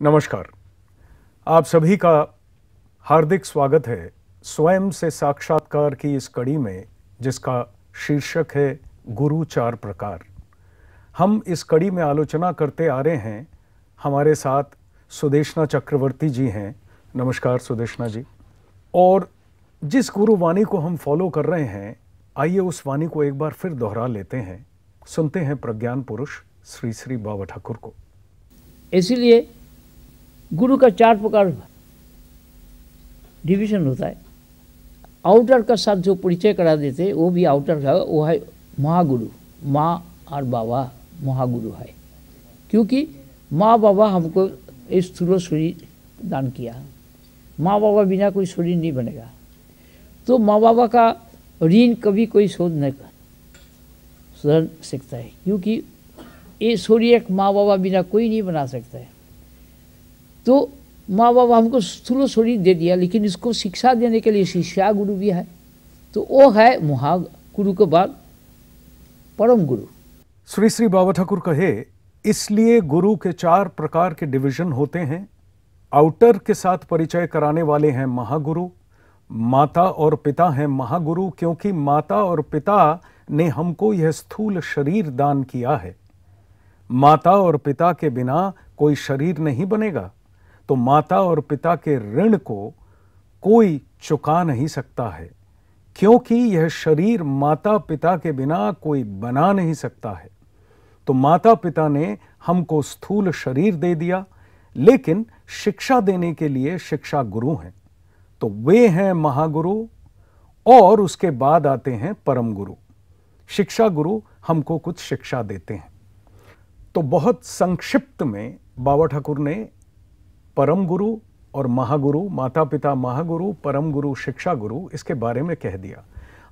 नमस्कार। आप सभी का हार्दिक स्वागत है स्वयं से साक्षात्कार की इस कड़ी में, जिसका शीर्षक है गुरु चार प्रकार। हम इस कड़ी में आलोचना करते आ रहे हैं। हमारे साथ सुदेशना चक्रवर्ती जी हैं। नमस्कार सुदेशना जी। और जिस गुरु वाणी को हम फॉलो कर रहे हैं, आइए उस वाणी को एक बार फिर दोहरा लेते हैं। सुनते हैं प्रज्ञान पुरुष श्री श्री बाबा ठाकुर को। इसीलिए गुरु का चार प्रकार डिवीजन होता है। आउटर का साथ जो परिचय करा देते वो भी आउटर का, वो है महागुरु। माँ और बाबा महागुरु है, क्योंकि माँ बाबा हमको इस स्थूल शरीर दान किया। माँ बाबा बिना कोई शरीर नहीं बनेगा, तो माँ बाबा का ऋण कभी कोई शोध नहीं सुधर सकता है, क्योंकि ये शरीर एक माँ बाबा बिना कोई नहीं बना सकता है। तो माँ बाबा हमको स्थूल शरीर दे दिया, लेकिन इसको शिक्षा देने के लिए शिक्षा गुरु भी है, तो वो है महागुरु के बाद परम गुरु। श्री श्री बाबा ठाकुर कहे, इसलिए गुरु के चार प्रकार के डिवीजन होते हैं। आउटर के साथ परिचय कराने वाले हैं महागुरु। माता और पिता हैं महागुरु, क्योंकि माता और पिता ने हमको यह स्थूल शरीर दान किया है। माता और पिता के बिना कोई शरीर नहीं बनेगा, तो माता और पिता के ऋण को कोई चुका नहीं सकता है, क्योंकि यह शरीर माता पिता के बिना कोई बना नहीं सकता है। तो माता पिता ने हमको स्थूल शरीर दे दिया, लेकिन शिक्षा देने के लिए शिक्षा गुरु हैं, तो वे हैं महागुरु। और उसके बाद आते हैं परम गुरु। शिक्षा गुरु हमको कुछ शिक्षा देते हैं। तो बहुत संक्षिप्त में बाबा ठाकुर ने परम गुरु और महागुरु, माता पिता महागुरु, परम गुरु शिक्षा गुरु, इसके बारे में कह दिया।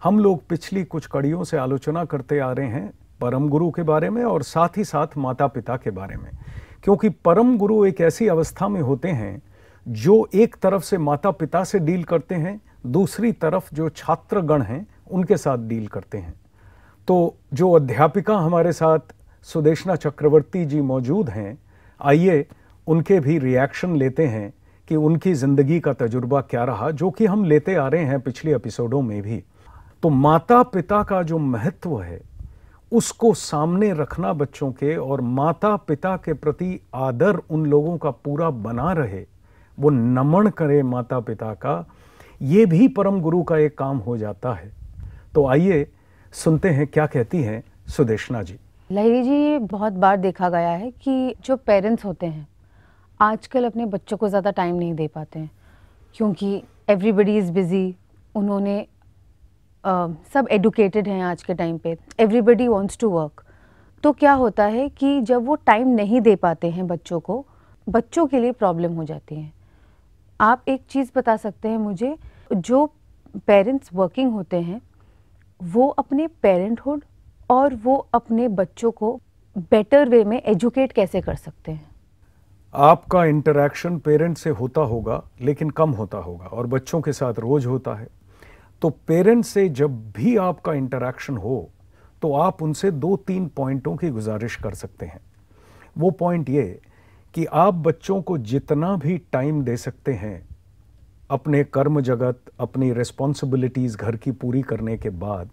हम लोग पिछली कुछ कड़ियों से आलोचना करते आ रहे हैं परम गुरु के बारे में और साथ ही साथ माता पिता के बारे में, क्योंकि परम गुरु एक ऐसी अवस्था में होते हैं जो एक तरफ से माता पिता से डील करते हैं, दूसरी तरफ जो छात्रगण हैं उनके साथ डील करते हैं। तो जो अध्यापिका हमारे साथ सुदेशना चक्रवर्ती जी मौजूद हैं, आइए उनके भी रिएक्शन लेते हैं कि उनकी जिंदगी का तजुर्बा क्या रहा, जो कि हम लेते आ रहे हैं पिछले एपिसोडों में भी। तो माता पिता का जो महत्व है उसको सामने रखना बच्चों के, और माता पिता के प्रति आदर उन लोगों का पूरा बना रहे, वो नमन करे माता पिता का, ये भी परम गुरु का एक काम हो जाता है। तो आइए सुनते हैं क्या कहती हैं सुदेशना जी। लहरी जी, ये बहुत बार देखा गया है कि जो पेरेंट्स होते हैं आजकल अपने बच्चों को ज़्यादा टाइम नहीं दे पाते हैं, क्योंकि एवरीबडी इज़ बिज़ी। उन्होंने सब एडुकेटेड हैं आज के टाइम पे, एवरीबडी वांट्स टू वर्क। तो क्या होता है कि जब वो टाइम नहीं दे पाते हैं बच्चों को, बच्चों के लिए प्रॉब्लम हो जाती है। आप एक चीज़ बता सकते हैं मुझे, जो पेरेंट्स वर्किंग होते हैं वो अपने पेरेंटहुड और वो अपने बच्चों को बेटर वे में एजुकेट कैसे कर सकते हैं? आपका इंटरैक्शन पेरेंट से होता होगा, लेकिन कम होता होगा, और बच्चों के साथ रोज होता है। तो पेरेंट से जब भी आपका इंटरैक्शन हो, तो आप उनसे 2-3 पॉइंटों की गुजारिश कर सकते हैं। वो पॉइंट ये कि आप बच्चों को जितना भी टाइम दे सकते हैं, अपने कर्म जगत, अपनी रिस्पॉन्सिबिलिटीज़ घर की पूरी करने के बाद,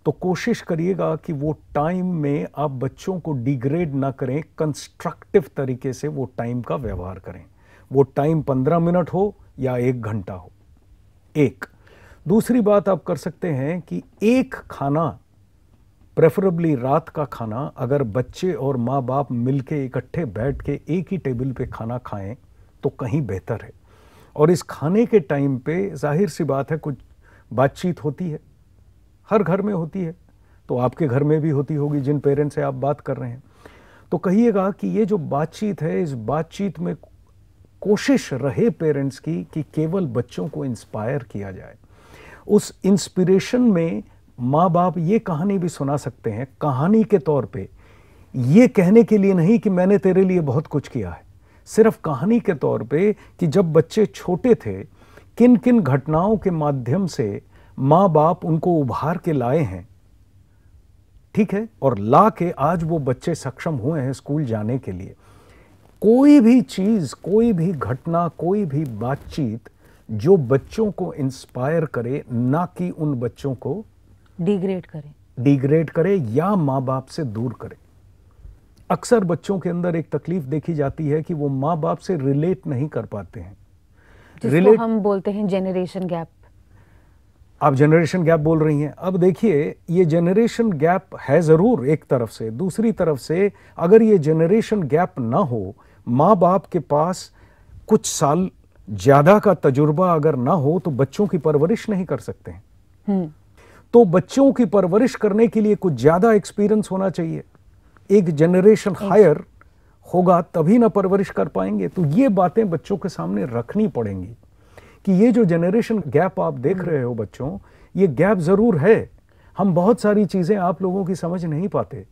तो कोशिश करिएगा कि वो टाइम में आप बच्चों को डिग्रेड ना करें, कंस्ट्रक्टिव तरीके से वो टाइम का व्यवहार करें। वो टाइम 15 मिनट हो या 1 घंटा हो। एक दूसरी बात आप कर सकते हैं कि एक खाना, प्रेफरेबली रात का खाना, अगर बच्चे और माँ बाप मिलके इकट्ठे बैठ के एक ही टेबल पे खाना खाएं तो कहीं बेहतर है। और इस खाने के टाइम पे जाहिर सी बात है कुछ बातचीत होती है, हर घर में होती है, तो आपके घर में भी होती होगी जिन पेरेंट्स से आप बात कर रहे हैं। तो कहिएगा कि ये जो बातचीत है, इस बातचीत में कोशिश रहे पेरेंट्स की कि केवल बच्चों को इंस्पायर किया जाए। उस इंस्पिरेशन में माँ बाप ये कहानी भी सुना सकते हैं, कहानी के तौर पे, ये कहने के लिए नहीं कि मैंने तेरे लिए बहुत कुछ किया है, सिर्फ कहानी के तौर पे कि जब बच्चे छोटे थे किन किन घटनाओं के माध्यम से माँ बाप उनको उभार के लाए हैं, ठीक है, और ला के आज वो बच्चे सक्षम हुए हैं स्कूल जाने के लिए। कोई भी चीज, कोई भी घटना, कोई भी बातचीत जो बच्चों को इंस्पायर करे, ना कि उन बच्चों को डिग्रेड करे या माँ बाप से दूर करे। अक्सर बच्चों के अंदर एक तकलीफ देखी जाती है कि वो माँ बाप से रिलेट नहीं कर पाते हैं। जिसको हम बोलते हैं जनरेशन गैप। आप जनरेशन गैप बोल रही हैं। अब देखिए, ये जनरेशन गैप है जरूर एक तरफ से, दूसरी तरफ से अगर ये जनरेशन गैप ना हो, माँ बाप के पास कुछ साल ज्यादा का तजुर्बा अगर ना हो, तो बच्चों की परवरिश नहीं कर सकते हैं। तो बच्चों की परवरिश करने के लिए कुछ ज्यादा एक्सपीरियंस होना चाहिए। एक जनरेशन हायर होगा तभी ना परवरिश कर पाएंगे। तो ये बातें बच्चों के सामने रखनी पड़ेंगी कि ये जो जनरेशन गैप आप देख रहे हो बच्चों, ये गैप जरूर है। हम बहुत सारी चीजें आप लोगों की समझ नहीं पाते,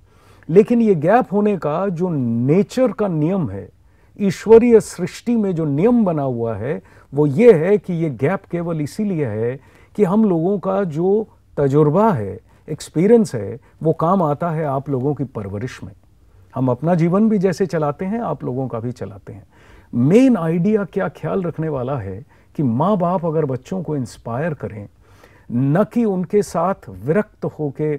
लेकिन ये गैप होने का जो नेचर का नियम है, ईश्वरीय सृष्टि में जो नियम बना हुआ है, वो ये है कि ये गैप केवल इसीलिए है कि हम लोगों का जो तजुर्बा है, एक्सपीरियंस है, वो काम आता है आप लोगों की परवरिश में। हम अपना जीवन भी जैसे चलाते हैं, आप लोगों का भी चलाते हैं। मेन आइडिया क्या ख्याल रखने वाला है कि माँ बाप अगर बच्चों को इंस्पायर करें, न कि उनके साथ विरक्त होके,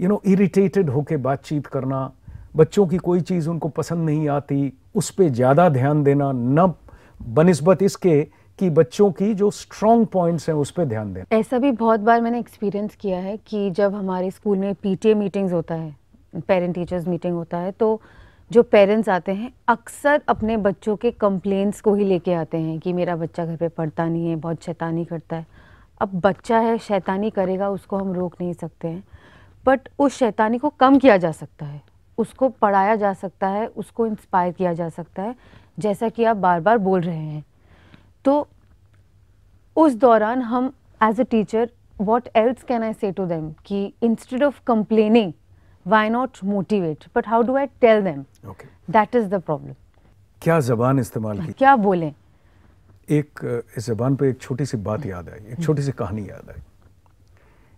इरिटेटेड होके बातचीत करना, बच्चों की कोई चीज़ उनको पसंद नहीं आती उस पर ज़्यादा ध्यान देना, न बनिस्बत इसके कि बच्चों की जो स्ट्रॉन्ग पॉइंट्स हैं उस पर ध्यान देना। ऐसा भी बहुत बार मैंने एक्सपीरियंस किया है कि जब हमारे स्कूल में पीटीए मीटिंग्स होता है, पेरेंट टीचर्स मीटिंग होता है, तो जो पेरेंट्स आते हैं अक्सर अपने बच्चों के कंप्लेंट्स को ही लेके आते हैं कि मेरा बच्चा घर पे पढ़ता नहीं है, बहुत शैतानी करता है। अब बच्चा है, शैतानी करेगा, उसको हम रोक नहीं सकते हैं, बट उस शैतानी को कम किया जा सकता है, उसको पढ़ाया जा सकता है, उसको इंस्पायर किया जा सकता है, जैसा कि आप बार बार बोल रहे हैं। तो उस दौरान हम as a teacher, what else can I say to them कि instead of complaining, why not motivate, but how do I tell them? Okay. That is the problem. क्या जबान इस्तेमाल की, क्या बोलें? इस जबान पे एक छोटी सी बात याद आई, एक छोटी सी कहानी याद आई।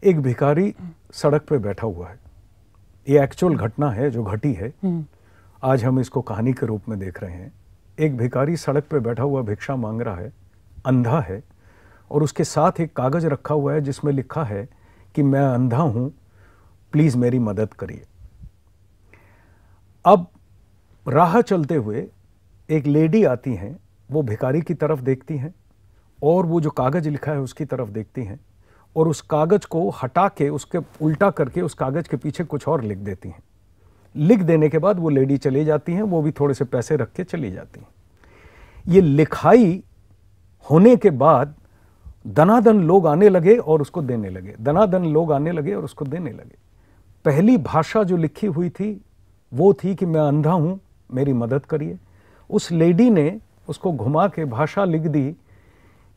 एक भिखारी सड़क पे बैठा हुआ है। ये एक्चुअल घटना है जो घटी है, आज हम इसको कहानी के रूप में देख रहे हैं। एक भिखारी सड़क पे बैठा हुआ भिक्षा मांग रहा है, अंधा है, और उसके साथ एक कागज रखा हुआ है जिसमें लिखा है कि मैं अंधा हूं, प्लीज मेरी मदद करिए। अब राह चलते हुए एक लेडी आती हैं, वो भिखारी की तरफ देखती हैं और वो जो कागज लिखा है उसकी तरफ देखती हैं, और उस कागज को हटा के, उसके उल्टा करके उस कागज के पीछे कुछ और लिख देती हैं। लिख देने के बाद वो लेडी चली जाती हैं, वो भी थोड़े से पैसे रख के चली जाती हैं। ये लिखाई होने के बाद दनादन लोग आने लगे और उसको देने लगे, दनादन लोग आने लगे और उसको देने लगे। पहली भाषा जो लिखी हुई थी वो थी कि मैं अंधा हूं, मेरी मदद करिए। उस लेडी ने उसको घुमा के भाषा लिख दी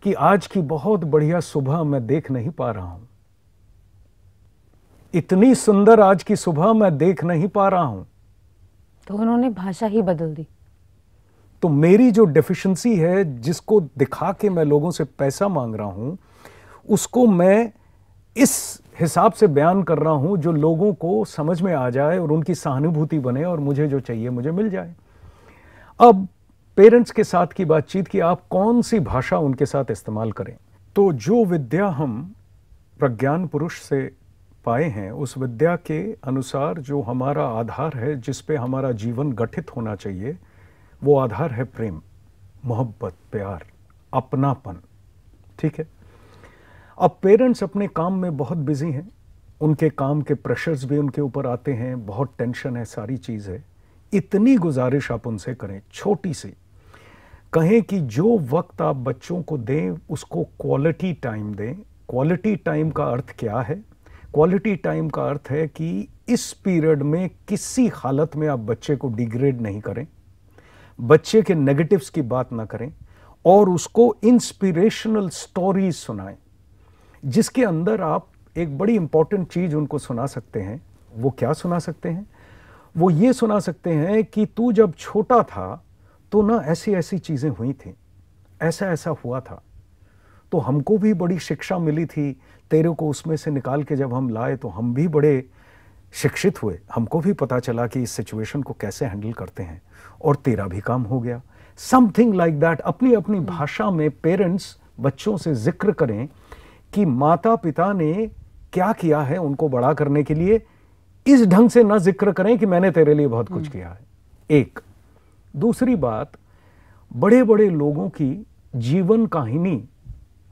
कि आज की बहुत बढ़िया सुबह मैं देख नहीं पा रहा हूं, इतनी सुंदर आज की सुबह मैं देख नहीं पा रहा हूं। तो उन्होंने भाषा ही बदल दी। तो मेरी जो डेफिशिएंसी है, जिसको दिखा के मैं लोगों से पैसा मांग रहा हूं, उसको मैं इस हिसाब से बयान कर रहा हूं जो लोगों को समझ में आ जाए और उनकी सहानुभूति बने और मुझे जो चाहिए मुझे मिल जाए। अब पेरेंट्स के साथ की बातचीत की आप कौन सी भाषा उनके साथ इस्तेमाल करें। तो जो विद्या हम प्रज्ञान पुरुष से पाए हैं, उस विद्या के अनुसार जो हमारा आधार है, जिस पे हमारा जीवन गठित होना चाहिए, वो आधार है प्रेम, मोहब्बत, प्यार, अपनापन। ठीक है। अब पेरेंट्स अपने काम में बहुत बिजी हैं, उनके काम के प्रेशर्स भी उनके ऊपर आते हैं, बहुत टेंशन है, सारी चीज़ है। इतनी गुजारिश आप उनसे करें, छोटी सी, कहें कि जो वक्त आप बच्चों को दें उसको क्वालिटी टाइम दें। क्वालिटी टाइम का अर्थ क्या है? क्वालिटी टाइम का अर्थ है कि इस पीरियड में किसी हालत में आप बच्चे को डिग्रेड नहीं करें, बच्चे के नेगेटिव्स की ना करें, और उसको इंस्पिरेशनल स्टोरीज सुनाएं, जिसके अंदर आप एक बड़ी इंपॉर्टेंट चीज उनको सुना सकते हैं। वो क्या सुना सकते हैं? वो ये सुना सकते हैं कि तू जब छोटा था तो ना ऐसी ऐसी चीजें हुई थी, ऐसा ऐसा हुआ था, तो हमको भी बड़ी शिक्षा मिली थी, तेरे को उसमें से निकाल के जब हम लाए तो हम भी बड़े शिक्षित हुए, हमको भी पता चला कि इस सिचुएशन को कैसे हैंडल करते हैं, और तेरा भी काम हो गया। Something like that. अपनी अपनी भाषा में पेरेंट्स बच्चों से जिक्र करें कि माता पिता ने क्या किया है उनको बड़ा करने के लिए। इस ढंग से ना जिक्र करें कि मैंने तेरे लिए बहुत कुछ किया है। एक दूसरी बात, बड़े बड़े लोगों की जीवन कहानी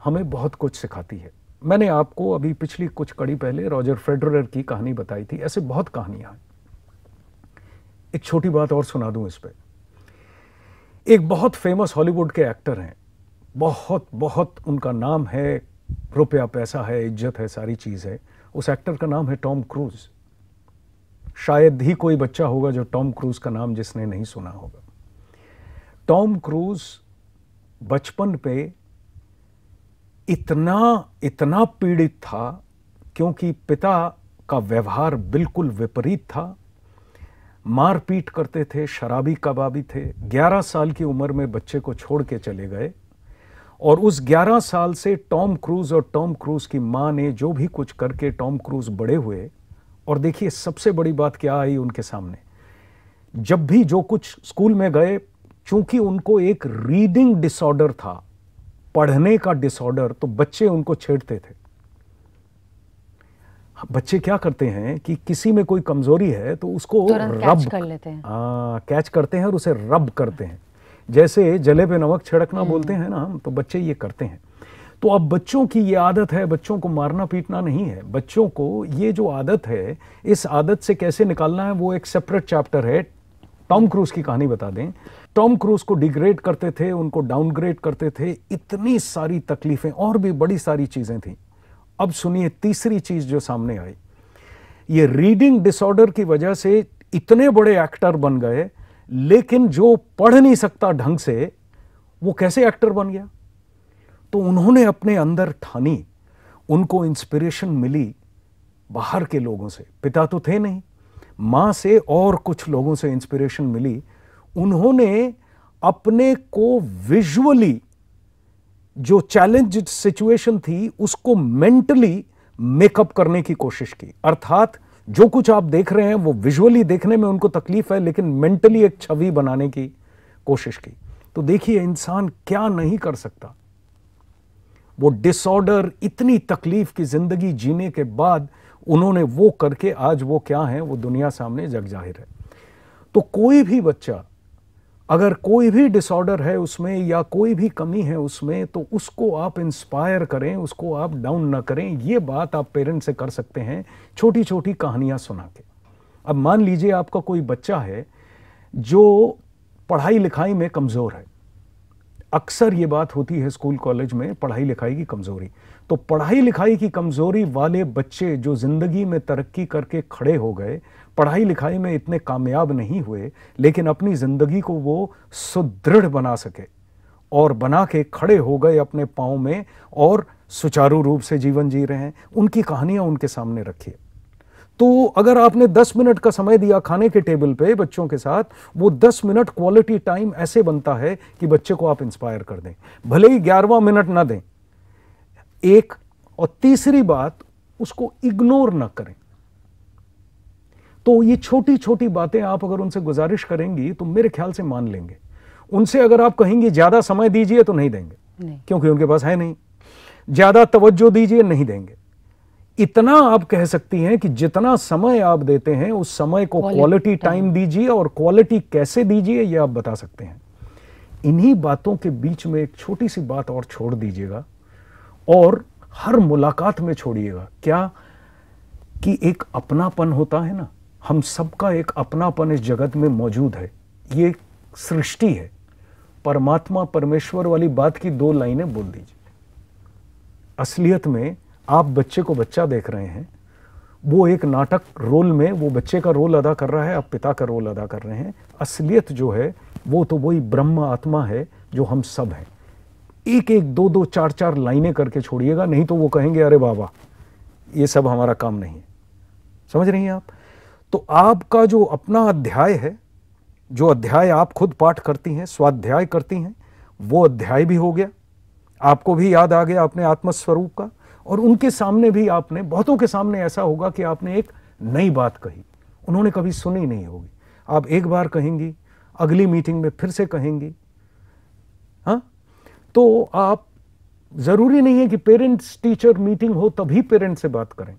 हमें बहुत कुछ सिखाती है। मैंने आपको अभी पिछली कुछ कड़ी पहले रॉजर फेडरर की कहानी बताई थी। ऐसे बहुत कहानियां हैं। एक छोटी बात और सुना दूं इस पे। एक बहुत फेमस हॉलीवुड के एक्टर हैं, बहुत बहुत उनका नाम है, रुपया पैसा है, इज्जत है, सारी चीज है। उस एक्टर का नाम है टॉम क्रूज। शायद ही कोई बच्चा होगा जो टॉम क्रूज का नाम जिसने नहीं सुना होगा। टॉम क्रूज बचपन पे इतना पीड़ित था क्योंकि पिता का व्यवहार बिल्कुल विपरीत था। मारपीट करते थे, शराबी कबाबी थे। 11 साल की उम्र में बच्चे को छोड़ के चले गए, और उस 11 साल से टॉम क्रूज और टॉम क्रूज की मां ने जो भी कुछ करके टॉम क्रूज बड़े हुए। और देखिए सबसे बड़ी बात क्या आई उनके सामने, जब भी जो कुछ स्कूल में गए, चूंकि उनको एक रीडिंग डिसऑर्डर था, पढ़ने का डिसऑर्डर, तो बच्चे उनको छेड़ते थे। बच्चे क्या करते हैं कि किसी में कोई कमजोरी है तो उसको कैच कर लेते हैं। कैच करते हैं और उसे रब करते हैं, जैसे जले पे नमक छिड़कना बोलते हैं ना हम, तो बच्चे ये करते हैं। तो अब बच्चों की ये आदत है, बच्चों को मारना पीटना नहीं है, बच्चों को ये जो आदत है, इस आदत से कैसे निकालना है वो एक सेपरेट चैप्टर है। टॉम क्रूज की कहानी बता दें। टॉम क्रूज को डिग्रेड करते थे, उनको डाउनग्रेड करते थे, इतनी सारी तकलीफें और भी बड़ी सारी चीजें थी। अब सुनिए तीसरी चीज जो सामने आई, ये रीडिंग डिसऑर्डर की वजह से इतने बड़े एक्टर बन गए, लेकिन जो पढ़ नहीं सकता ढंग से वो कैसे एक्टर बन गया? तो उन्होंने अपने अंदर ठानी, उनको इंस्पिरेशन मिली बाहर के लोगों से, पिता तो थे नहीं, मां से और कुछ लोगों से इंस्पिरेशन मिली। उन्होंने अपने को विजुअली जो चैलेंज सिचुएशन थी उसको मेंटली मेकअप करने की कोशिश की। अर्थात जो कुछ आप देख रहे हैं वो विजुअली देखने में उनको तकलीफ है, लेकिन मेंटली एक छवि बनाने की कोशिश की। तो देखिए इंसान क्या नहीं कर सकता। वो डिसऑर्डर, इतनी तकलीफ की जिंदगी जीने के बाद उन्होंने वो करके आज वो क्या है वो दुनिया सामने जग जाहिर है। तो कोई भी बच्चा अगर कोई भी डिसऑर्डर है उसमें या कोई भी कमी है उसमें, तो उसको आप इंस्पायर करें, उसको आप डाउन ना करें। ये बात आप पेरेंट्स से कर सकते हैं छोटी छोटी कहानियां सुना के। अब मान लीजिए आपका कोई बच्चा है जो पढ़ाई लिखाई में कमजोर है। अक्सर ये बात होती है स्कूल कॉलेज में, पढ़ाई लिखाई की कमजोरी। तो पढ़ाई लिखाई की कमजोरी वाले बच्चे जो जिंदगी में तरक्की करके खड़े हो गए, पढ़ाई लिखाई में इतने कामयाब नहीं हुए, लेकिन अपनी जिंदगी को वो सुदृढ़ बना सके और बना के खड़े हो गए अपने पांव में और सुचारू रूप से जीवन जी रहे हैं, उनकी कहानियां उनके सामने रखिए। तो अगर आपने 10 मिनट का समय दिया खाने के टेबल पे बच्चों के साथ, वो 10 मिनट क्वालिटी टाइम ऐसे बनता है कि बच्चे को आप इंस्पायर कर दें, भले ही 11वां मिनट ना दें। एक और तीसरी बात, उसको इग्नोर ना करें। तो ये छोटी छोटी बातें आप अगर उनसे गुजारिश करेंगी तो मेरे ख्याल से मान लेंगे। उनसे अगर आप कहेंगे ज्यादा समय दीजिए तो नहीं देंगे, नहीं। क्योंकि उनके पास है नहीं। ज्यादा तवज्जो दीजिए, नहीं देंगे। इतना आप कह सकती हैं कि जितना समय आप देते हैं उस समय को क्वालिटी टाइम दीजिए, और क्वालिटी कैसे दीजिए ये आप बता सकते हैं। इन्हीं बातों के बीच में एक छोटी सी बात और छोड़ दीजिएगा, और हर मुलाकात में छोड़िएगा। क्या कि एक अपनापन होता है ना, हम सबका एक अपनापन इस जगत में मौजूद है। ये सृष्टि है। परमात्मा परमेश्वर वाली बात की 2 लाइनें बोल दीजिए। असलियत में आप बच्चे को बच्चा देख रहे हैं, वो एक नाटक रोल में वो बच्चे का रोल अदा कर रहा है, आप पिता का रोल अदा कर रहे हैं। असलियत जो है वो तो वही ब्रह्म आत्मा है जो हम सब हैं। एक एक 2-2 4-4 लाइनें करके छोड़िएगा, नहीं तो वो कहेंगे अरे बाबा ये सब हमारा काम नहीं है। समझ रही हैं आप? तो आपका जो अपना अध्याय है, जो अध्याय आप खुद पाठ करती हैं, स्वाध्याय करती हैं, वो अध्याय भी हो गया, आपको भी याद आ गया अपने आत्मस्वरूप का, और उनके सामने भी आपने, बहुतों के सामने ऐसा होगा कि आपने एक नई बात कही, उन्होंने कभी सुनी नहीं होगी। आप एक बार कहेंगी, अगली मीटिंग में फिर से कहेंगी। हाँ, तो आप, जरूरी नहीं है कि पेरेंट्स टीचर मीटिंग हो तभी पेरेंट्स से बात करें।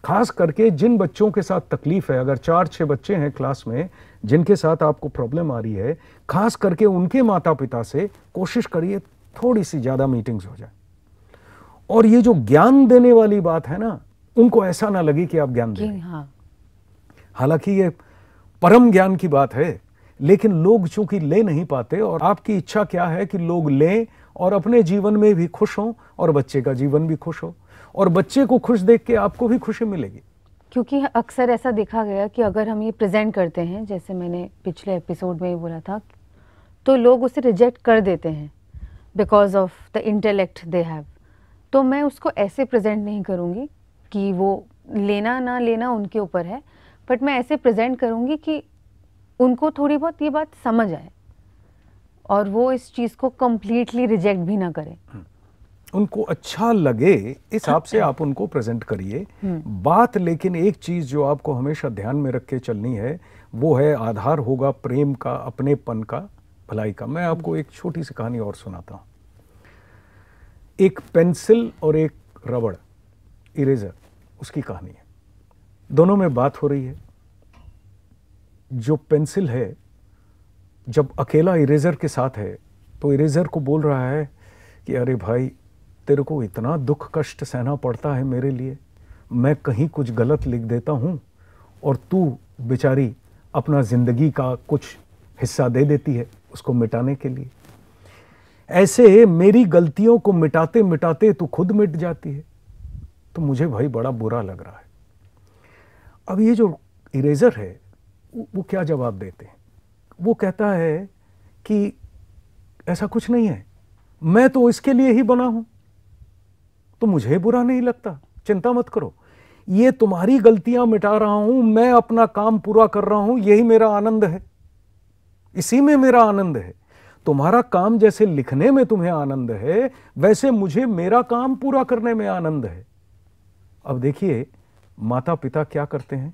खास करके जिन बच्चों के साथ तकलीफ है, अगर 4-6 बच्चे हैं क्लास में जिनके साथ आपको प्रॉब्लम आ रही है, खास करके उनके माता पिता से कोशिश करिए थोड़ी सी ज्यादा मीटिंग्स हो जाए। और ये जो ज्ञान देने वाली बात है ना, उनको ऐसा ना लगे कि आप ज्ञान दें। हाँ, हालांकि ये परम ज्ञान की बात है, लेकिन लोग चूंकि ले नहीं पाते, और आपकी इच्छा क्या है कि लोग लें और अपने जीवन में भी खुश हों और बच्चे का जीवन भी खुश हो, और बच्चे को खुश देख के आपको भी खुशी मिलेगी। क्योंकि अक्सर ऐसा देखा गया कि अगर हम ये प्रेजेंट करते हैं, जैसे मैंने पिछले एपिसोड में ही बोला था, तो लोग उसे रिजेक्ट कर देते हैं because of the intellect they have. तो मैं उसको ऐसे प्रेजेंट नहीं करूँगी कि वो लेना ना लेना उनके ऊपर है, बट मैं ऐसे प्रेजेंट करूँगी कि उनको थोड़ी बहुत ये बात समझ आए और वो इस चीज़ को कम्प्लीटली रिजेक्ट भी ना करें। उनको अच्छा लगे इस हिसाब से आप उनको प्रेजेंट करिए बात। लेकिन एक चीज जो आपको हमेशा ध्यान में रख के चलनी है, वो है आधार होगा प्रेम का, अपनेपन का, भलाई का। मैं आपको एक छोटी सी कहानी और सुनाता हूं। एक पेंसिल और एक रबड़, इरेजर, उसकी कहानी है। दोनों में बात हो रही है। जो पेंसिल है जब अकेला इरेजर के साथ है तो इरेजर को बोल रहा है कि अरे भाई, तेरे को इतना दुख कष्ट सहना पड़ता है मेरे लिए, मैं कहीं कुछ गलत लिख देता हूं और तू बेचारी अपना जिंदगी का कुछ हिस्सा दे देती है उसको मिटाने के लिए। ऐसे मेरी गलतियों को मिटाते मिटाते तू खुद मिट जाती है, तो मुझे भाई बड़ा बुरा लग रहा है। अब ये जो इरेजर है वो क्या जवाब देते हैं? वो कहता है कि ऐसा कुछ नहीं है, मैं तो इसके लिए ही बना हूं, तो मुझे बुरा नहीं लगता, चिंता मत करो। ये तुम्हारी गलतियां मिटा रहा हूं, मैं अपना काम पूरा कर रहा हूं, यही मेरा आनंद है, इसी में मेरा आनंद है। तुम्हारा काम जैसे लिखने में तुम्हें आनंद है, वैसे मुझे मेरा काम पूरा करने में आनंद है। अब देखिए माता पिता क्या करते हैं।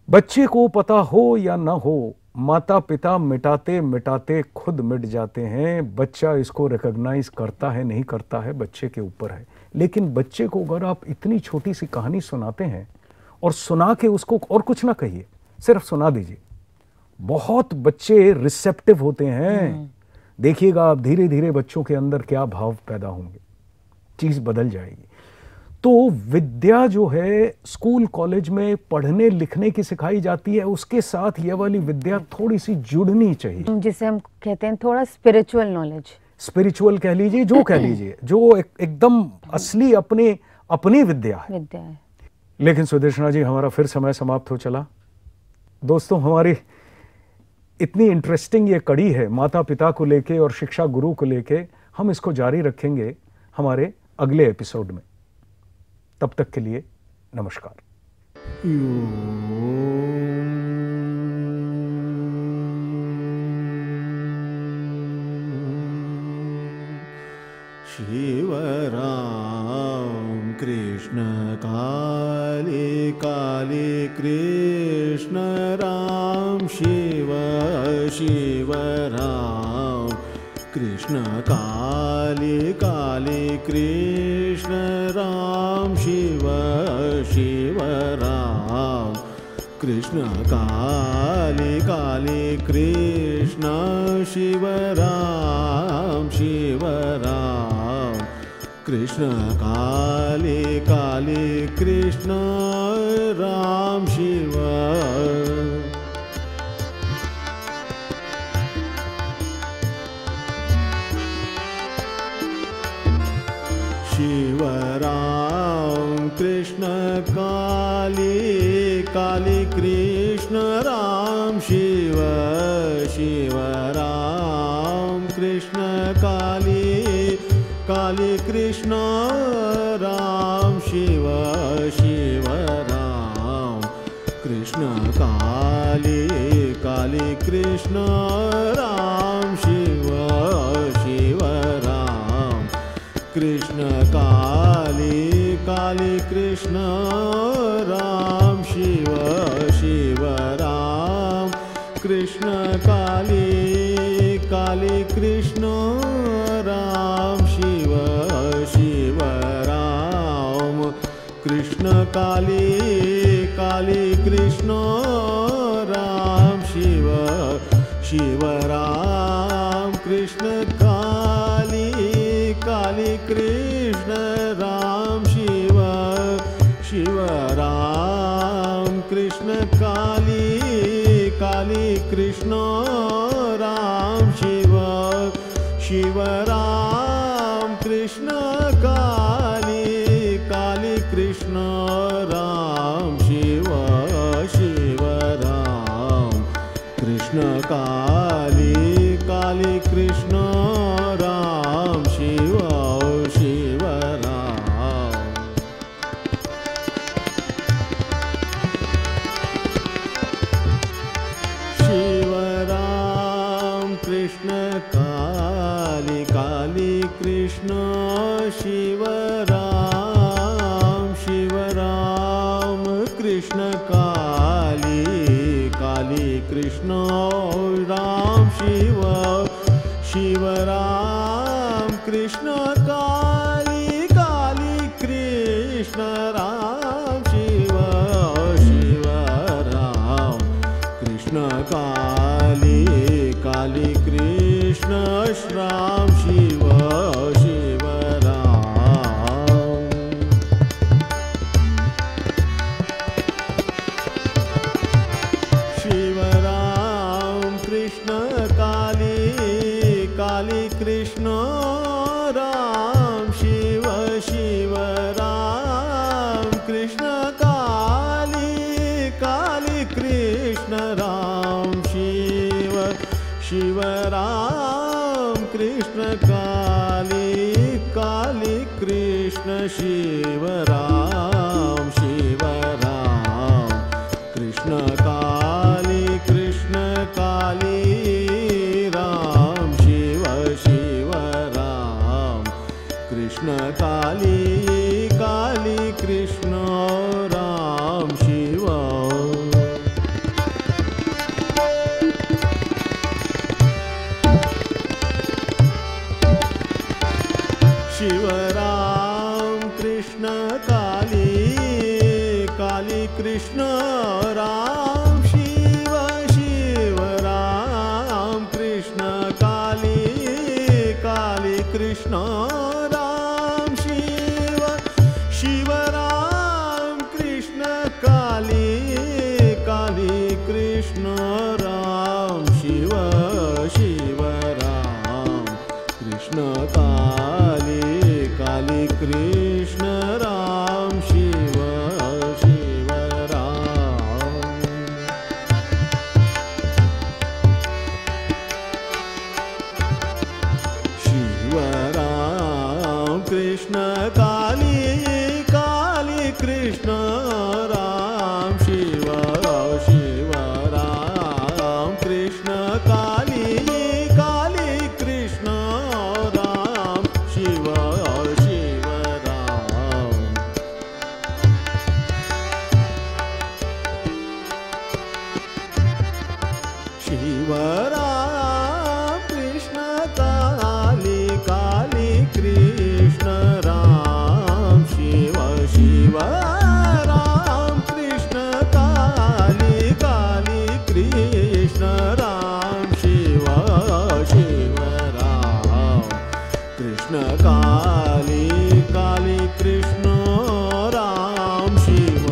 बच्चे को पता हो या ना हो, माता पिता मिटाते मिटाते खुद मिट जाते हैं। बच्चा इसको रिकॉग्नाइज करता है नहीं करता है बच्चे के ऊपर है। लेकिन बच्चे को अगर आप इतनी छोटी सी कहानी सुनाते हैं और सुना के उसको और कुछ ना कहिए, सिर्फ सुना दीजिए, बहुत बच्चे रिसेप्टिव होते हैं। देखिएगा आप धीरे धीरे बच्चों के अंदर क्या भाव पैदा होंगे, चीज बदल जाएगी। तो विद्या जो है स्कूल कॉलेज में पढ़ने लिखने की सिखाई जाती है, उसके साथ ये वाली विद्या थोड़ी सी जुड़नी चाहिए, जिसे हम कहते हैं थोड़ा स्पिरिचुअल नॉलेज, स्पिरिचुअल कह लीजिए, जो कह लीजिए, जो एकदम असली अपनी विद्या है। लेकिन सुदेशना जी, हमारा फिर समय समाप्त हो चला। दोस्तों, हमारी इतनी इंटरेस्टिंग ये कड़ी है माता पिता को लेके और शिक्षा गुरु को लेके, हम इसको जारी रखेंगे हमारे अगले एपिसोड में। तब तक के लिए नमस्कार। शिव राम कृष्ण काली काली कृष्ण राम शिव शिव राम कृष्ण काली काली कृष्ण राम शिव शिव राम कृष्ण काली काली कृष्ण शिव राम शिव राम कृष्ण काली काली कृष्ण राम शिव। शिव राम कृष्ण काली काली कृष्ण राम शिव शिव राम कृष्ण काली काली कृष्ण राम शिव शिव राम कृष्ण काली काली कृष्ण राम शिव शिव राम कृष्ण काली काली कृष्ण राम शिव। काली काली कृष्ण राम शिव शिव राम कृष्ण काली काली कृष्ण राम शिव शिव राम कृष्ण काली काली कृष्ण राम शिव शिव राम कृष्ण काली काली कृष्ण राम शिव शिव राम कृष्ण काली काली कृष्ण राम शिव शिव राम कृष्ण काली काली कृष्ण राम शिव शिव राम शिव राम कृष्ण काली काली कृष्ण शिव राम कृष्ण काली काली कृष्ण राम शिव शिव राम कृष्ण काली काली कृष्ण राम शिव शिव राम कृष्ण काली काली कृष्ण राम शिव शिव राम शिव राम कृष्ण काली काली कृष्ण राम शिव शिव राम कृष्ण काली काली कृष्ण राम शिव शिव राम कृष्ण काली काली कृष्ण शिव राम कृष्ण काली कृष्ण काली राम शिव शिव राम कृष्ण काली काली कृष्ण राम शिव शिव राम कृष्ण काली काली कृष्ण राम शिव शिव राम कृष्ण काली काली कृष्ण राम शिव शिव राम कृष्ण काली काली कृष्ण राम शिव शिव राम कृष्ण काली काली कृष्ण राम शिव शिव राम शिव राम कृष्ण काली काली कृष्ण राम शिव शिव राम कृष्ण काली काली कृष्ण राम शिव शिव राम शिव राम कृष्ण काली काली कृष्ण राम शिव शिव राम कृष्ण काली काली कृष्ण राम शिव शिव राम कृष्ण काली काली कृष्ण राम शिव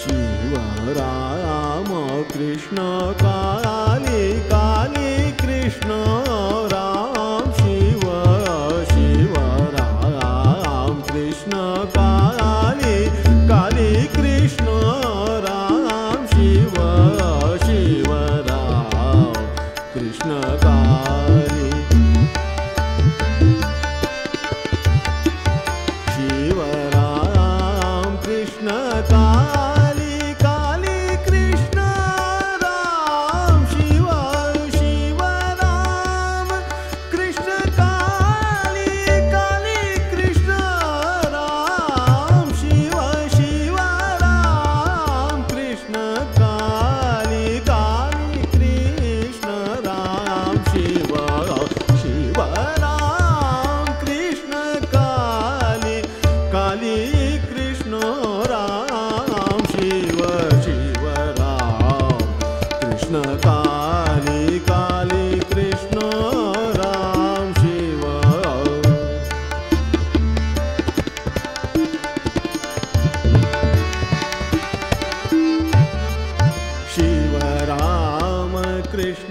शिव राम कृष्ण काली काली कृष्ण राम शिव शिव राम कृष्ण काली काली कृष्ण राम शिव शिव राम कृष्ण काली शिव राम कृष्ण काली काली कृष्ण राम शिव शिव राम कृष्ण काली काली कृष्ण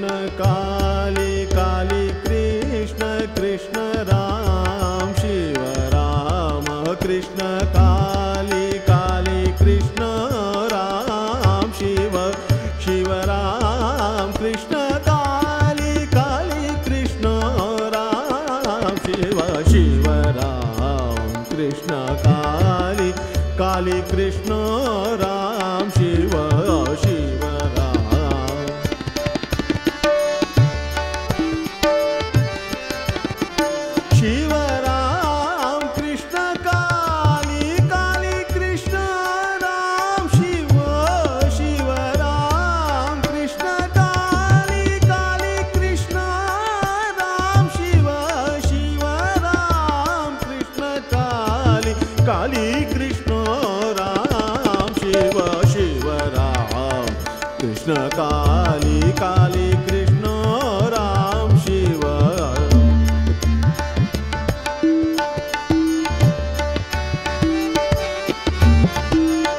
कृष्ण काली काली कृष्ण कृष्ण राम शिव राम कृष्ण काली काली कृष्ण राम शिव शिव राम कृष्ण काली काली कृष्ण राम शिव शिव राम कृष्ण काली काली कृष्ण राम शिव शिव राम शिव राम कृष्ण काली काली कृष्ण राम शिव शिव राम कृष्ण काली काली कृष्ण राम शिव शिव राम कृष्ण काली काली कृष्ण राम शिव शिव राम कृष्ण काली काली कृष्ण राम शिव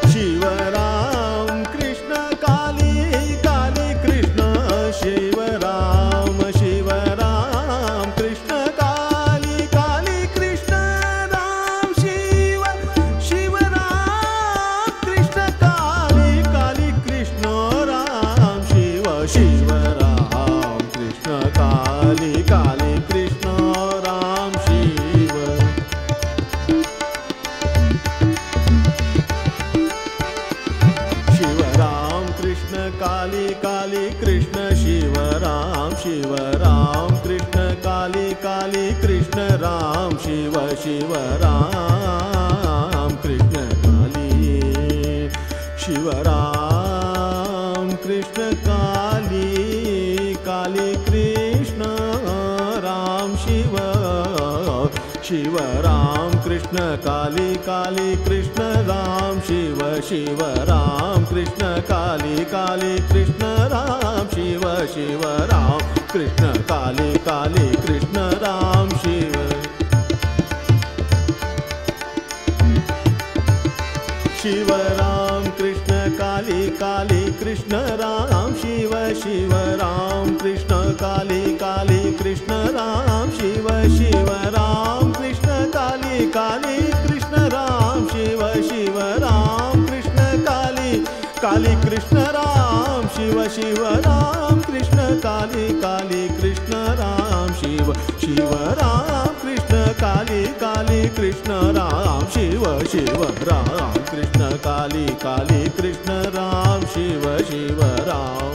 शिव राम कृष्ण काली काली कृष्ण शिव राम कृष्ण काली काली कृष्ण राम शिव शिव राम कृष्ण काली काली कृष्ण राम शिव शिव राम कृष्ण काली काली कृष्ण राम शिव शिव राम कृष्ण काली काली कृष्ण शिव राम कृष्ण काली काली कृष्ण राम शिव शिव राम कृष्ण काली शिव राम कृष्ण काली काली कृष्ण राम शिव शिव राम कृष्ण काली काली कृष्ण राम शिव शिव राम कृष्ण काली काली कृष्ण राम शिव शिव राम कृष्ण काली काली कृष्ण राम शिव शिव राम कृष्ण काली काली कृष्ण राम शिव शिव राम कृष्ण काली काली कृष्ण राम शिव शिव राम कृष्ण काली काली कृष्ण राम शिव शिव राम कृष्ण काली काली कृष्ण राम शिव शिव राम कृष्ण काली काली कृष्ण राम शिव शिव राम कृष्ण काली काली कृष्ण राम शिव शिव राम कृष्ण काली काली कृष्ण राम शिव शिव राम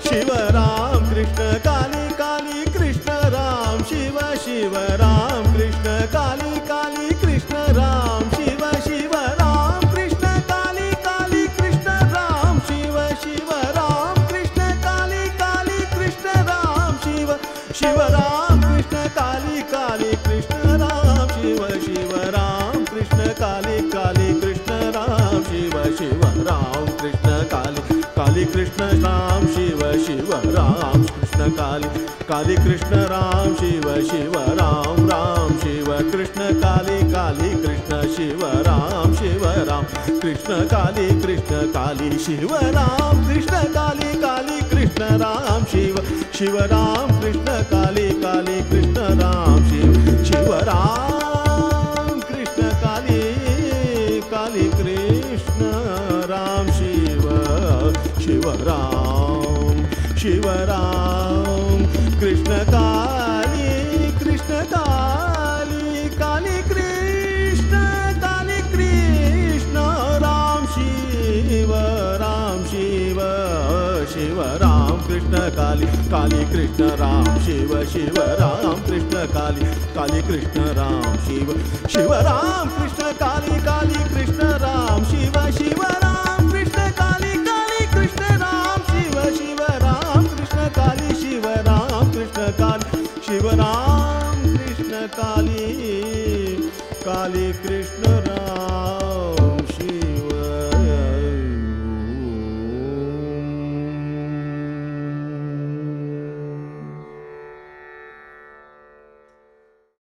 शिव राम कृष्ण काली काली कृष्ण राम शिव शिव राम कृष्ण काली काली कृष्ण राम शिव शिव राम कृष्ण काली काली कृष्ण राम शिव शिव राम कृष्ण काली काली कृष्ण राम शिव शिव राम कृष्ण काली काली कृष्ण राम शिव शिव राम कृष्ण काली काली कृष्ण राम शिव शिव राम कृष्ण काली काली कृष्ण राम शिव शिव राम कृष्ण काली काली कृष्ण राम शिव शिव राम शिव कृष्ण काली काली कृष्ण शिव राम कृष्ण काली शिव राम कृष्ण काली काली कृष्ण राम शिव शिव राम कृष्ण काली काली कृष्ण राम शिव शिव राम कृष्ण काली काली कृष्ण राम शिव शिव राम कृष्ण काली कृष्ण काली काली कृष्ण काली कृष्ण राम शिव शिव राम कृष्ण काली काली कृष्ण राम शिव शिव राम कृष्ण काली काली कृष्ण राम शिव शिव राम कृष्ण काली काली कृष्ण राम शिव शिव राम कृष्ण काली काली कृष्ण राम शिव शिव राम कृष्ण काली शिव राम कृष्ण काली शिव राम कृष्ण काली काली कृष्ण